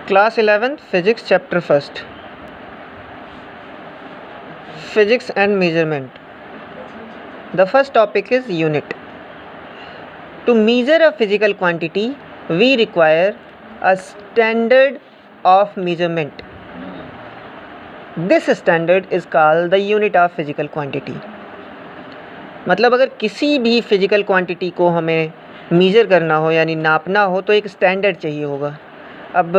Class 11th Physics Chapter 1st Physics and Measurement. The first topic is unit. To measure a physical quantity, we require a standard of measurement. This standard is called the unit of physical quantity. मतलब अगर किसी भी physical quantity को हमें measure करना हो यानी नापना हो तो एक स्टैंडर्ड चाहिए होगा। अब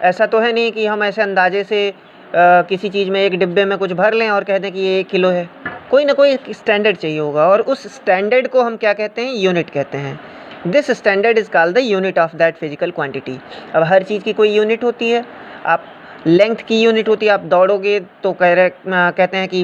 ऐसा तो है नहीं कि हम ऐसे अंदाजे से किसी चीज़ में एक डिब्बे में कुछ भर लें और कह दें कि ये 1 किलो है। कोई ना कोई स्टैंडर्ड चाहिए होगा और उस स्टैंडर्ड को हम क्या कहते हैं? यूनिट कहते हैं। This standard is called the unit of that physical quantity. अब हर चीज़ की कोई यूनिट होती है। आप लेंथ की यूनिट होती है, आप दौड़ोगे तो कहते हैं कि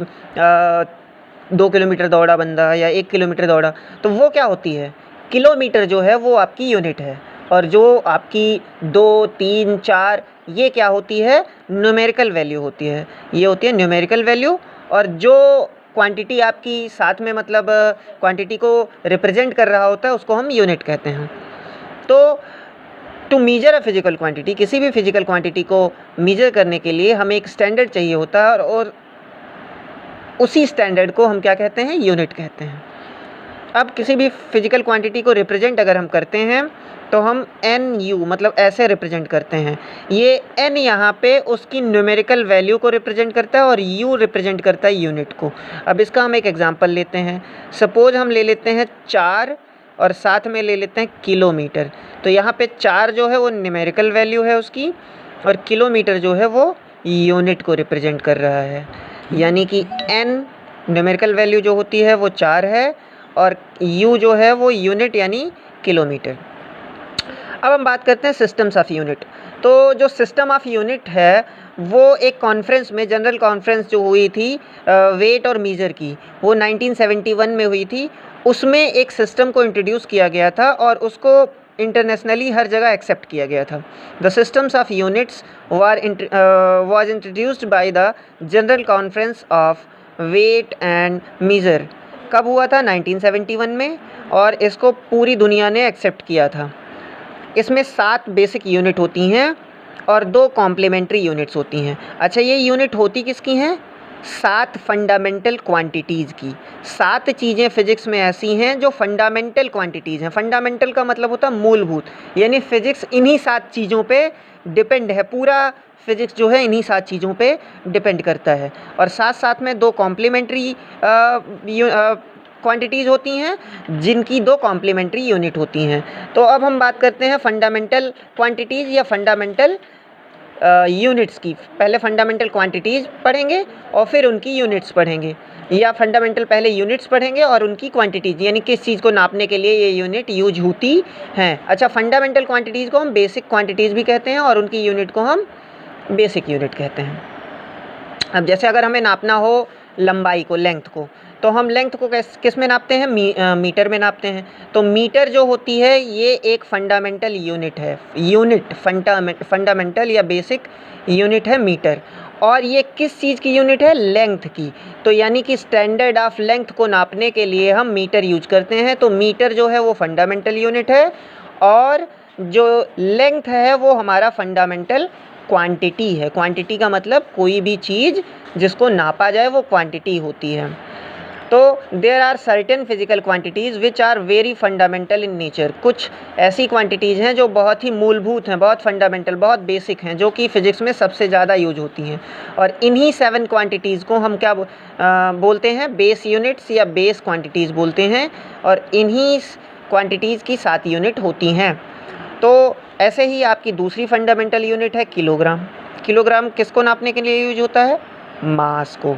2 किलोमीटर दौड़ा बंदा या 1 किलोमीटर दौड़ा, तो वो क्या होती है? किलोमीटर जो है वो आपकी यूनिट है। और जो आपकी 2, 3, 4 ये क्या होती है? न्यूमेरिकल वैल्यू होती है। ये होती है न्यूमेरिकल वैल्यू। और जो क्वांटिटी आपकी साथ में मतलब क्वांटिटी को रिप्रेजेंट कर रहा होता है उसको हम यूनिट कहते हैं। तो to measure a physical quantity, किसी भी फिजिकल क्वांटिटी को मीजर करने के लिए हमें एक स्टैंडर्ड चाहिए होता है और उसी स्टैंडर्ड को हम क्या कहते हैं? यूनिट कहते हैं। अब किसी भी फिजिकल क्वांटिटी को रिप्रेजेंट अगर हम करते हैं तो हम एन यू मतलब ऐसे रिप्रेजेंट करते हैं। ये एन यहाँ पे उसकी न्यूमेरिकल वैल्यू को रिप्रेजेंट करता है और यू रिप्रेजेंट करता है यूनिट को। अब इसका हम एक एग्जांपल लेते हैं। सपोज हम ले लेते हैं 4 और साथ में ले लेते हैं किलोमीटर। तो यहाँ पे 4 जो है वो न्यूमेरिकल वैल्यू है उसकी और किलोमीटर जो है वो यूनिट को रिप्रेजेंट कर रहा है। यानी कि एन न्यूमेरिकल वैल्यू जो होती है वो 4 है और यू जो है वो यूनिट यानी किलोमीटर। अब हम बात करते हैं सिस्टम्स ऑफ यूनिट। तो जो सिस्टम ऑफ यूनिट है वो एक कॉन्फ्रेंस में, जनरल कॉन्फ्रेंस जो हुई थी वेट और मीज़र की, वो 1971 में हुई थी। उसमें एक सिस्टम को इंट्रोड्यूस किया गया था और उसको इंटरनेशनली हर जगह एक्सेप्ट किया गया था। The systems of units was introduced by the general conference of weight and measure. कब हुआ था? 1971 में। और इसको पूरी दुनिया ने एक्सेप्ट किया था। इसमें 7 बेसिक यूनिट होती हैं और 2 कॉम्प्लीमेंट्री यूनिट्स होती हैं। अच्छा, ये यूनिट होती किसकी हैं? 7 फंडामेंटल क्वांटिटीज़ की। 7 चीज़ें फिजिक्स में ऐसी हैं जो फंडामेंटल क्वांटिटीज़ हैं। फंडामेंटल का मतलब होता है मूलभूत, यानी फिजिक्स इन्हीं 7 चीज़ों पे डिपेंड है। पूरा फिजिक्स जो है इन्हीं 7 चीज़ों पे डिपेंड करता है। और साथ साथ में 2 कॉम्प्लीमेंट्री क्वांटिटीज़ होती हैं जिनकी 2 कॉम्प्लीमेंट्री यूनिट होती हैं। तो अब हम बात करते हैं फंडामेंटल क्वांटिटीज़ या फंडामेंटल यूनिट्स की। पहले फंडामेंटल क्वांटिटीज़ पढ़ेंगे और फिर उनकी यूनिट्स पढ़ेंगे, या फंडामेंटल पहले यूनिट्स पढ़ेंगे और उनकी क्वांटिटीज़ यानी किस चीज़ को नापने के लिए ये यूनिट यूज होती हैं। अच्छा, फंडामेंटल क्वांटिटीज़ को हम बेसिक क्वांटिटीज़ भी कहते हैं और उनकी यूनिट को हम बेसिक यूनिट कहते हैं। अब जैसे अगर हमें नापना हो लंबाई को, लेंथ को, तो हम लेंथ को किस में नापते हैं? मीटर में नापते हैं। तो मीटर जो होती है ये एक फंडामेंटल यूनिट है। यूनिट फंडामेंटल या बेसिक यूनिट है मीटर। और ये किस चीज़ की यूनिट है? लेंथ की। तो यानी कि स्टैंडर्ड ऑफ लेंथ को नापने के लिए हम मीटर यूज करते हैं। तो मीटर जो है वो फंडामेंटल यूनिट है और जो लेंथ है वो हमारा फंडामेंटल क्वांटिटी है। क्वांटिटी का मतलब कोई भी चीज़ जिसको नापा जाए वो क्वांटिटी होती है। तो there are certain physical quantities which are very fundamental in nature. कुछ ऐसी क्वांटिटीज़ हैं जो बहुत ही मूलभूत हैं, बहुत फंडामेंटल, बहुत बेसिक हैं, जो कि फिजिक्स में सबसे ज़्यादा यूज होती हैं। और इन्हीं 7 क्वांटिटीज़ को हम क्या बोलते हैं? बेस यूनिट्स या बेस क्वांटिटीज़ बोलते हैं। और इन्हीं क्वांटिटीज़ की 7 यूनिट होती हैं। तो ऐसे ही आपकी दूसरी फंडामेंटल यूनिट है किलोग्राम। किलोग्राम किसको नापने के लिए यूज होता है? मास को।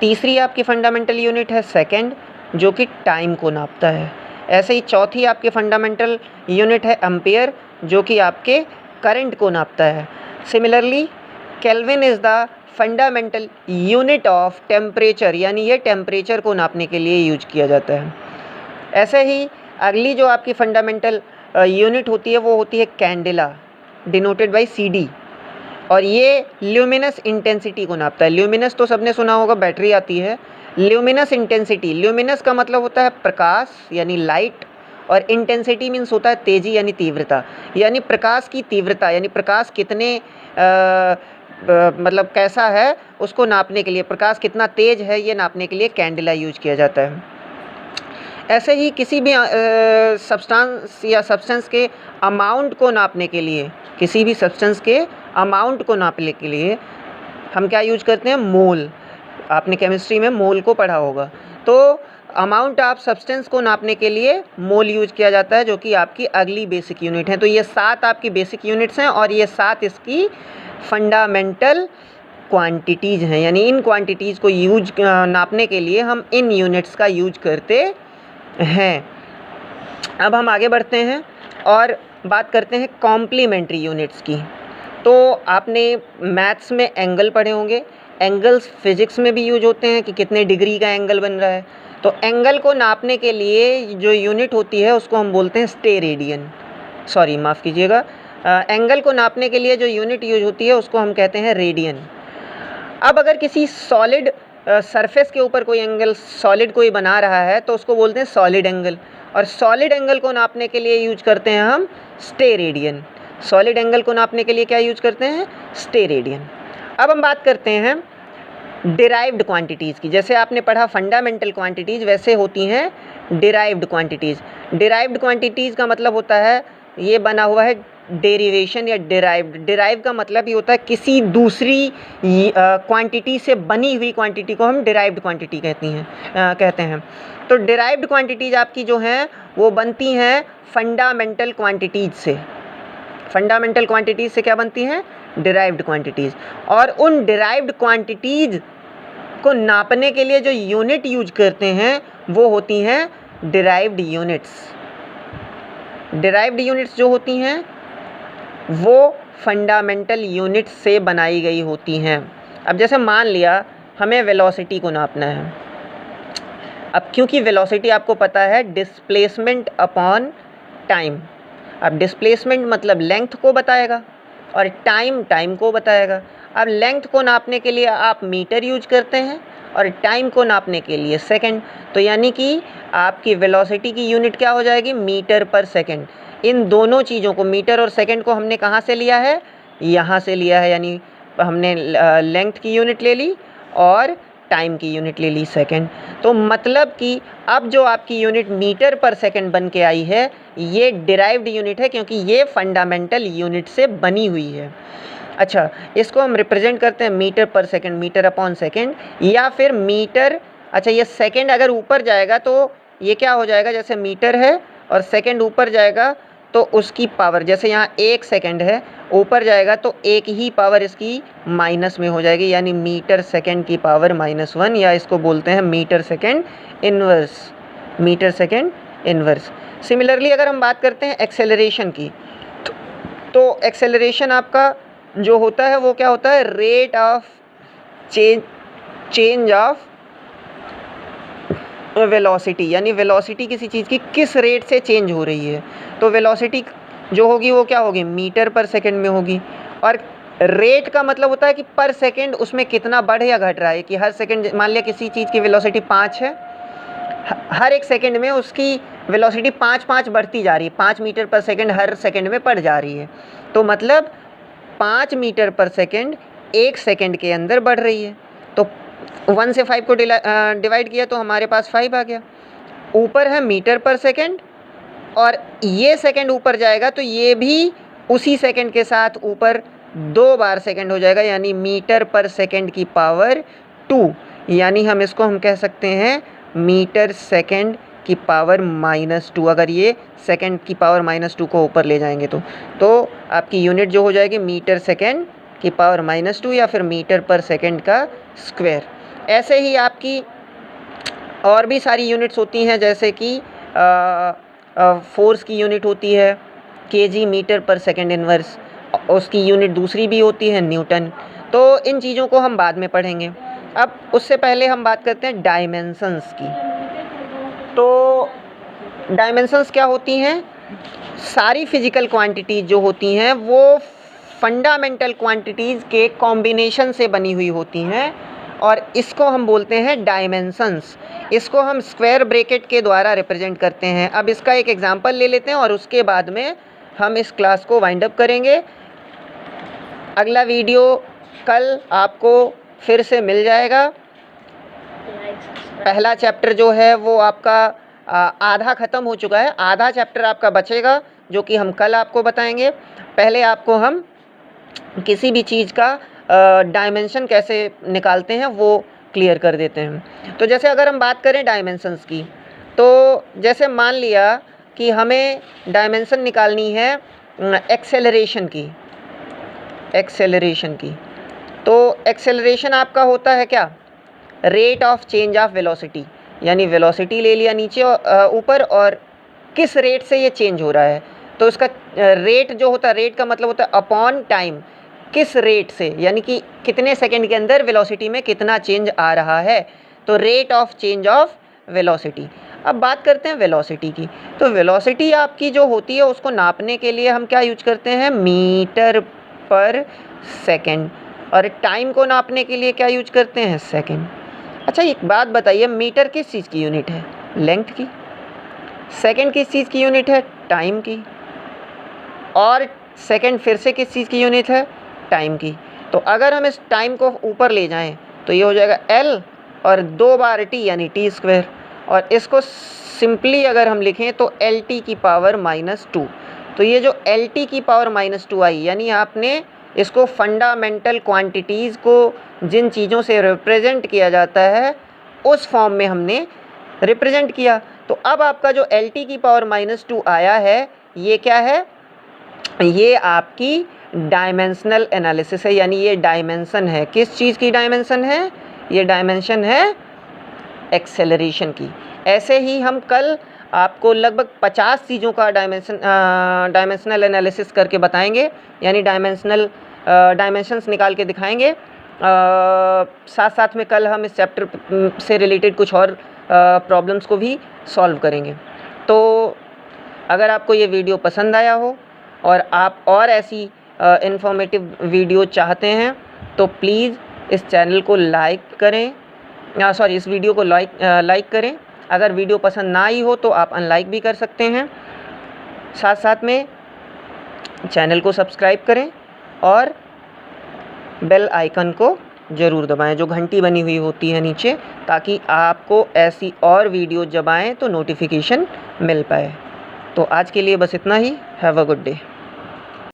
तीसरी आपकी फंडामेंटल यूनिट है सेकंड, जो कि टाइम को नापता है। ऐसे ही चौथी आपकी फंडामेंटल यूनिट है एम्पेयर, जो कि आपके करंट को नापता है। Similarly kelvin is the fundamental unit of temperature, यानी ये टेम्परेचर को नापने के लिए यूज किया जाता है। ऐसे ही अगली जो आपकी फंडामेंटल यूनिट होती है वो होती है कैंडेला, डिनोटेड बाई CD। और ये ल्यूमिनस इंटेंसिटी को नापता है। ल्यूमिनस तो सबने सुना होगा, बैटरी आती है। ल्यूमिनस इंटेंसिटी, ल्यूमिनस का मतलब होता है प्रकाश यानी लाइट, और इंटेंसिटी मीन्स होता है तेज़ी यानी तीव्रता, यानी प्रकाश की तीव्रता, यानी प्रकाश कितने मतलब कैसा है उसको नापने के लिए, प्रकाश कितना तेज़ है ये नापने के लिए कैंडेला यूज किया जाता है। ऐसे ही किसी भी सब्सटेंस या सब्सटेंस के अमाउंट को नापने के लिए, किसी भी सब्सटेंस के अमाउंट को नापने के लिए हम क्या यूज करते हैं, मोल। आपने केमिस्ट्री में मोल को पढ़ा होगा। तो अमाउंट ऑफ सब्सटेंस को नापने के लिए मोल यूज किया जाता है, जो कि आपकी अगली बेसिक यूनिट है। तो ये 7 आपकी बेसिक यूनिट्स हैं और ये 7 इसकी फंडामेंटल क्वांटिटीज़ हैं, यानी इन क्वांटिटीज़ को यूज नापने के लिए हम इन यूनिट्स का यूज करते हैं। अब हम आगे बढ़ते हैं और बात करते हैं कॉम्प्लीमेंट्री यूनिट्स की। तो आपने मैथ्स में एंगल पढ़े होंगे, एंगल्स फिजिक्स में भी यूज होते हैं कि कितने डिग्री का एंगल बन रहा है। तो एंगल को नापने के लिए जो यूनिट होती है उसको हम बोलते हैं स्टेरेडियन, सॉरी माफ़ कीजिएगा, एंगल को नापने के लिए जो यूनिट यूज होती है उसको हम कहते हैं रेडियन। अब अगर किसी सॉलिड सरफेस के ऊपर कोई एंगल सॉलिड कोई बना रहा है तो उसको बोलते हैं सॉलिड एंगल, और सॉलिड एंगल को नापने के लिए यूज करते हैं हम स्टेरेडियन। सॉलिड एंगल को नापने के लिए क्या यूज करते हैं, स्टेरेडियन। अब हम बात करते हैं डिराइव्ड क्वांटिटीज़ की। जैसे आपने पढ़ा फंडामेंटल क्वांटिटीज़, वैसे होती हैं डिराइव्ड क्वांटिटीज़। डिराइव्ड क्वांटिटीज़ का मतलब होता है, ये बना हुआ है डेरिवेशन या डिराइव्ड। डिराइव का मतलब ये होता है किसी दूसरी क्वांटिटी से बनी हुई क्वांटिटी को हम डिराइव्ड क्वांटिटी कहते हैं। तो डिराइव्ड क्वांटिटीज़ आपकी जो हैं वो बनती हैं फंडामेंटल क्वांटिटीज़ से। फंडामेंटल क्वांटिटीज़ से क्या बनती हैं, डिराइव्ड क्वांटिटीज़। और उन डिराइव्ड क्वांटिटीज़ को नापने के लिए जो यूनिट यूज करते हैं वो होती हैं डिराइव्ड यूनिट्स। डिराइव्ड यूनिट्स जो होती हैं वो फंडामेंटल यूनिट्स से बनाई गई होती हैं। अब जैसे मान लिया हमें वेलोसिटी को नापना है। अब क्योंकि वेलोसिटी आपको पता है डिस्प्लेसमेंट अपॉन टाइम। अब डिस्प्लेसमेंट मतलब लेंथ को बताएगा और टाइम को बताएगा। अब लेंथ को नापने के लिए आप मीटर यूज करते हैं और टाइम को नापने के लिए सेकंड। तो यानी कि आपकी वेलोसिटी की यूनिट क्या हो जाएगी, मीटर पर सेकंड। इन दोनों चीज़ों को, मीटर और सेकंड को हमने कहाँ से लिया है, यहाँ से लिया है। यानी हमने लेंथ की यूनिट ले ली और टाइम की यूनिट ले ली सेकंड। तो मतलब कि अब जो आपकी यूनिट मीटर पर सेकंड बन के आई है ये डिराइव्ड यूनिट है, क्योंकि ये फंडामेंटल यूनिट से बनी हुई है। अच्छा, इसको हम रिप्रेजेंट करते हैं मीटर पर सेकंड, मीटर अपॉन सेकंड, या फिर मीटर। अच्छा, ये सेकंड अगर ऊपर जाएगा तो ये क्या हो जाएगा, जैसे मीटर है और सेकंड ऊपर जाएगा तो उसकी पावर, जैसे यहाँ 1 सेकंड है, ऊपर जाएगा तो 1 ही पावर इसकी माइनस में हो जाएगी, यानी मीटर सेकंड की पावर -1, या इसको बोलते हैं metre second inverse. Metre second inverse. Similarly अगर हम बात करते हैं एक्सेलरेशन की, तो एक्सेलरेशन आपका जो होता है वो क्या होता है, rate of change of velocity, यानी वेलोसिटी किसी चीज़ की किस रेट से चेंज हो रही है। तो वेलोसिटी जो होगी वो क्या होगी, मीटर पर सेकंड में होगी। और रेट का मतलब होता है कि पर सेकंड उसमें कितना बढ़ या घट रहा है, कि हर सेकंड, मान लिया किसी चीज़ की वेलोसिटी 5 है, हर एक सेकंड में उसकी वेलोसिटी 5 बढ़ती जा रही है, 5 मीटर पर सेकंड हर सेकंड में बढ़ जा रही है। तो मतलब 5 मीटर पर सेकंड 1 सेकंड के अंदर बढ़ रही है। तो 1 से 5 को डिवाइड किया तो हमारे पास 5 आ गया। ऊपर है मीटर पर सेकंड और ये सेकंड ऊपर जाएगा तो ये भी उसी सेकंड के साथ ऊपर 2 बार सेकंड हो जाएगा, यानी मीटर पर सेकंड की पावर 2, यानी हम इसको हम कह सकते हैं मीटर सेकंड की पावर -2। अगर ये सेकंड की पावर -2 को ऊपर ले जाएंगे तो आपकी यूनिट जो हो जाएगी मीटर सेकंड की पावर -2 या फिर मीटर पर सेकंड का स्क्वायर। ऐसे ही आपकी और भी सारी यूनिट्स होती हैं, जैसे कि फोर्स की यूनिट होती है केजी, मीटर पर सेकंड इन्वर्स। उसकी यूनिट दूसरी भी होती है न्यूटन। तो इन चीज़ों को हम बाद में पढ़ेंगे। अब उससे पहले हम बात करते हैं डायमेंशंस की। तो डायमेंशंस क्या होती हैं, सारी फिजिकल क्वांटिटीज़ जो होती हैं वो फंडामेंटल क्वांटिटीज़ के कॉम्बिनेशन से बनी हुई होती हैं और इसको हम बोलते हैं डायमेंशंस। इसको हम स्क्वायर ब्रैकेट के द्वारा रिप्रेजेंट करते हैं। अब इसका एक एग्जांपल ले लेते हैं और उसके बाद में हम इस क्लास को वाइंड अप करेंगे। अगला वीडियो कल आपको फिर से मिल जाएगा। पहला चैप्टर जो है वो आपका आधा ख़त्म हो चुका है, आधा चैप्टर आपका बचेगा जो कि हम कल आपको बताएंगे। पहले आपको हम किसी भी चीज़ का डायमेंशन कैसे निकालते हैं वो क्लियर कर देते हैं। तो जैसे अगर हम बात करें डायमेंशंस की, तो जैसे मान लिया कि हमें डायमेंशन निकालनी है एक्सेलरेशन की। तो एक्सेलरेशन आपका होता है क्या, rate of change of velocity, यानी वेलोसिटी ले लिया नीचे ऊपर और किस रेट से ये चेंज हो रहा है। तो उसका रेट जो होता है, रेट का मतलब होता है अपॉन टाइम, किस रेट से, यानी कि कितने सेकंड के अंदर वेलोसिटी में कितना चेंज आ रहा है। तो rate of change of velocity. अब बात करते हैं वेलोसिटी की। तो वेलोसिटी आपकी जो होती है उसको नापने के लिए हम क्या यूज करते हैं, मीटर पर सेकेंड, और टाइम को नापने के लिए क्या यूज करते हैं, सेकेंड। अच्छा एक बात बताइए, मीटर किस चीज़ की यूनिट है, लेंथ की। सेकेंड किस चीज़ की यूनिट है, टाइम की। और सेकेंड फिर से किस चीज़ की यूनिट है, टाइम की। तो अगर हम इस टाइम को ऊपर ले जाएं तो ये हो जाएगा L और 2 बार T यानी T स्क्वायर, और इसको सिंपली अगर हम लिखें तो LT की पावर -2। तो ये जो LT की पावर -2 आई, यानी आपने इसको फंडामेंटल क्वांटिटीज़ को जिन चीज़ों से रिप्रेजेंट किया जाता है उस फॉर्म में हमने रिप्रेजेंट किया। तो अब आपका जो LT की पावर -2 आया है, ये क्या है, ये आपकी डायमेंशनल एनालिसिस है, यानी ये डायमेंशन है। किस चीज़ की डायमेंशन है, ये डायमेंशन है एक्सेलरेशन की। ऐसे ही हम कल आपको लगभग 50 चीज़ों का डायमेंशनल एनालिसिस करके बताएंगे, यानी डायमेंशंस निकाल के दिखाएंगे। साथ साथ में कल हम इस चैप्टर से रिलेटेड कुछ और प्रॉब्लम्स को भी सॉल्व करेंगे। तो अगर आपको ये वीडियो पसंद आया हो और आप और ऐसी इन्फॉर्मेटिव वीडियो चाहते हैं तो प्लीज़ इस चैनल को लाइक करें, इस वीडियो को लाइक करें। अगर वीडियो पसंद ना आई हो तो आप अनलाइक भी कर सकते हैं। साथ साथ में चैनल को सब्सक्राइब करें और बेल आइकन को ज़रूर दबाएं, जो घंटी बनी हुई होती है नीचे, ताकि आपको ऐसी और वीडियो जब आएँ तो नोटिफिकेशन मिल पाए। तो आज के लिए बस इतना ही। Have a good day.